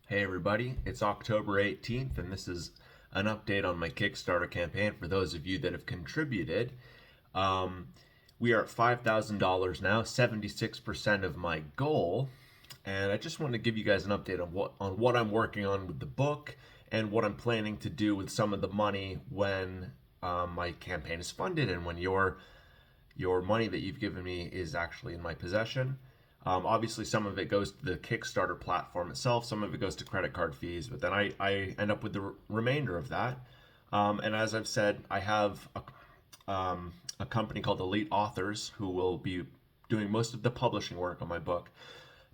Hey everybody, it's October 18th and this is an update on my Kickstarter campaign for those of you that have contributed. Um, we are at $5,000 now, 76% of my goal, and I just want to give you guys an update on what I'm working on with the book and what I'm planning to do with some of the money when my campaign is funded and when your money that you've given me is actually in my possession. Obviously, some of it goes to the Kickstarter platform itself, some of it goes to credit card fees, but then I end up with the remainder of that. And as I've said, I have a company called Elite Authors who will be doing most of the publishing work on my book.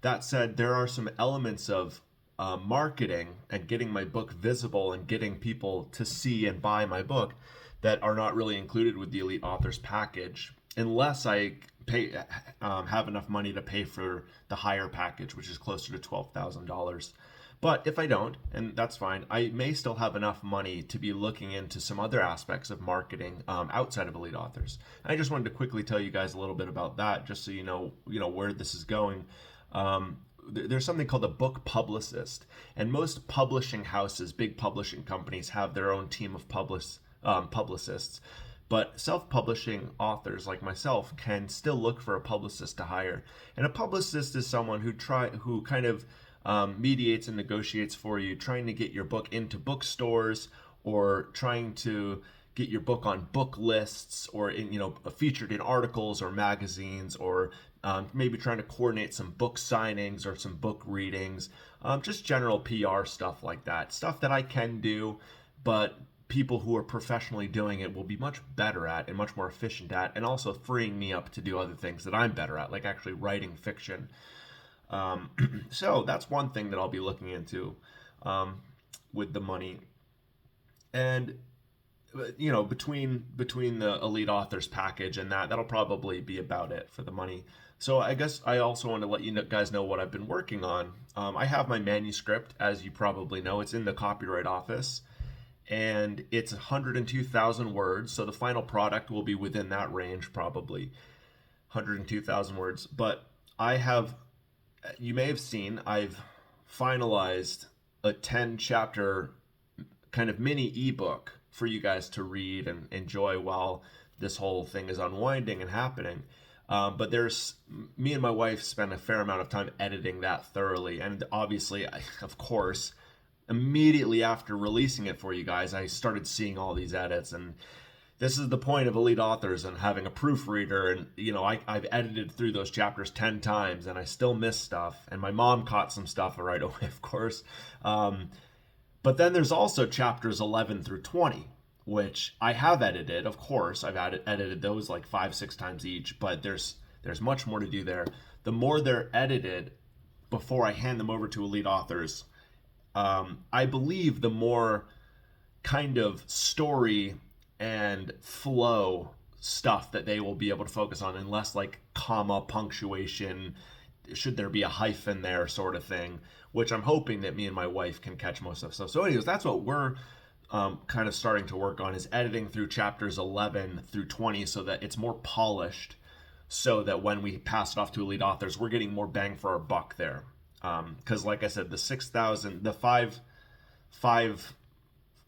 That said, there are some elements of marketing and getting my book visible and getting people to see and buy my book that are not really included with the Elite Authors package unless I have enough money to pay for the higher package, which is closer to $12,000. But if I don't, and that's fine, I may still have enough money to be looking into some other aspects of marketing outside of Elite Authors. I just wanted to quickly tell you guys a little bit about that, just so you know where this is going. There's something called a book publicist, and most publishing houses, big publishing companies, have their own team of publicists. But self-publishing authors like myself can still look for a publicist to hire. And a publicist is someone who kind of mediates and negotiates for you, trying to get your book into bookstores or trying to get your book on book lists or featured in articles or magazines or maybe trying to coordinate some book signings or some book readings, just general PR stuff like that. Stuff that I can do, but people who are professionally doing it will be much better at and much more efficient at, and also freeing me up to do other things that I'm better at, like actually writing fiction. So that's one thing that I'll be looking into with the money. And between the Elite Authors package and that'll probably be about it for the money. So I guess I also want to let you guys know what I've been working on. I have my manuscript, as you probably know. It's in the copyright office, and it's 102,000 words, so the final product will be within that range, probably 102,000 words. But you may have seen, I've finalized a 10-chapter kind of mini ebook for you guys to read and enjoy while this whole thing is unwinding and happening. But me and my wife spent a fair amount of time editing that thoroughly, and obviously, of course, immediately after releasing it for you guys, I started seeing all these edits, and this is the point of Elite Authors and having a proofreader. And I've edited through those chapters 10 times and I still miss stuff, and my mom caught some stuff right away, of course. But then there's also chapters 11 through 20, which I have edited. Of course, I've edited those like 5-6 times each, but there's much more to do there. The more they're edited before I hand them over to Elite Authors, I believe the more kind of story and flow stuff that they will be able to focus on, and less like comma, punctuation, should there be a hyphen there sort of thing, which I'm hoping that me and my wife can catch most of. So anyways, that's what we're kind of starting to work on, is editing through chapters 11 through 20 so that it's more polished, so that when we pass it off to Elite Authors, we're getting more bang for our buck there. Because like I said, the $5,500,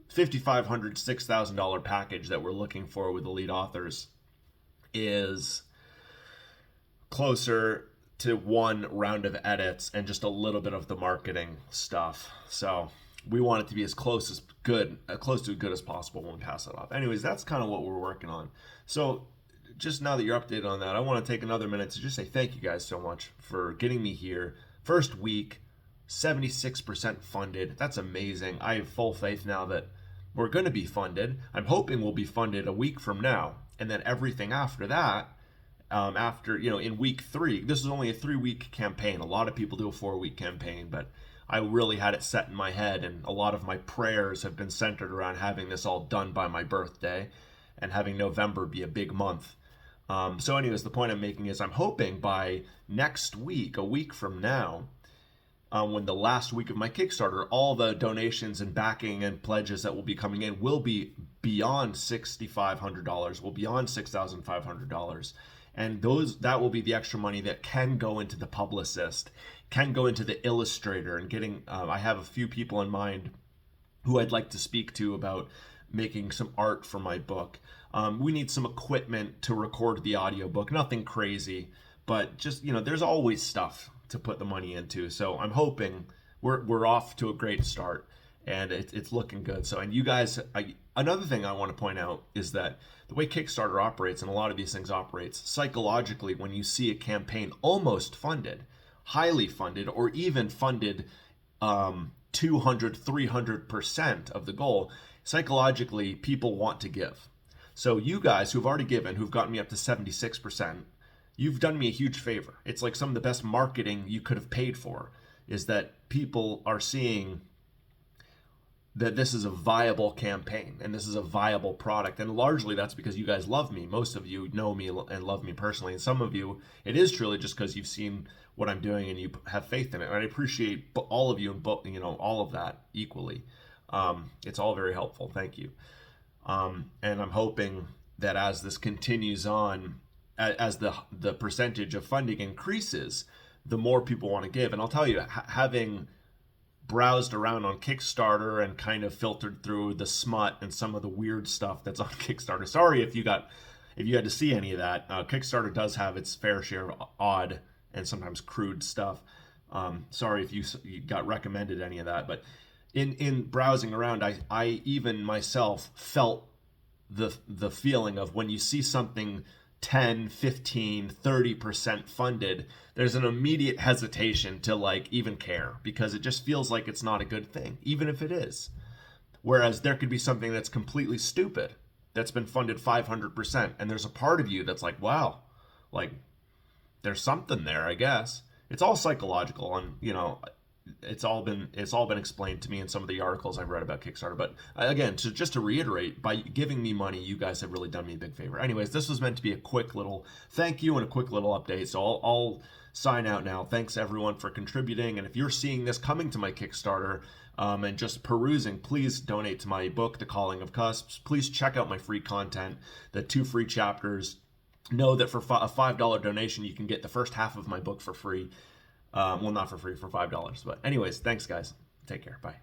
$6,000 package that we're looking for with Elite Authors is closer to one round of edits and just a little bit of the marketing stuff. So we want it to be as close to good as possible when we pass it off. Anyways, that's kind of what we're working on. So just now that you're updated on that, I want to take another minute to just say thank you guys so much for getting me here. First week, 76% funded. That's amazing. I have full faith now that we're going to be funded. I'm hoping we'll be funded a week from now. And then everything after that, in week 3, this is only a 3-week campaign. A lot of people do a 4-week campaign, but I really had it set in my head. And a lot of my prayers have been centered around having this all done by my birthday and having November be a big month. So anyways, the point I'm making is I'm hoping by next week, a week from now, when the last week of my Kickstarter, all the donations and backing and pledges that will be coming in will be beyond $6,500, will beyond $6,500. And that will be the extra money that can go into the publicist, can go into the illustrator, and getting. I have a few people in mind who I'd like to speak to about making some art for my book. We need some equipment to record the audiobook. Nothing crazy, but just, there's always stuff to put the money into. So I'm hoping we're off to a great start, and it's looking good. So, and you guys, another thing I want to point out is that the way Kickstarter operates, and a lot of these things operates psychologically, when you see a campaign almost funded, highly funded, or even funded 200, 300% of the goal, psychologically, people want to give. So you guys who've already given, who've gotten me up to 76%, you've done me a huge favor. It's like some of the best marketing you could have paid for, is that people are seeing that this is a viable campaign and this is a viable product. And largely that's because you guys love me. Most of you know me and love me personally. And some of you, it is truly just because you've seen what I'm doing and you have faith in it. And I appreciate all of you and all of that equally. It's all very helpful. Thank you. And I'm hoping that as this continues on, as the percentage of funding increases, the more people want to give. And I'll tell you, having browsed around on Kickstarter and kind of filtered through the smut and some of the weird stuff that's on Kickstarter. Sorry if you had to see any of that. Kickstarter does have its fair share of odd and sometimes crude stuff. Sorry if you got recommended any of that, but in browsing around, I even myself felt the feeling of when you see something 10, 15, 30% funded, there's an immediate hesitation to even care, because it just feels like it's not a good thing, even if it is. Whereas there could be something that's completely stupid that's been funded 500%, and there's a part of you that's like, wow, there's something there, I guess. It's all psychological, and it's all been explained to me in some of the articles I've read about Kickstarter. But again, just to reiterate, by giving me money, you guys have really done me a big favor. Anyways, this was meant to be a quick little thank you and a quick little update. So I'll sign out now. Thanks everyone for contributing. And if you're seeing this coming to my Kickstarter and just perusing, please donate to my book, The Calling of Cusps. Please check out my free content, the 2 free chapters. Know that for a $5 donation, you can get the first half of my book for free. Well, not for free, for $5. But anyways, thanks guys. Take care. Bye.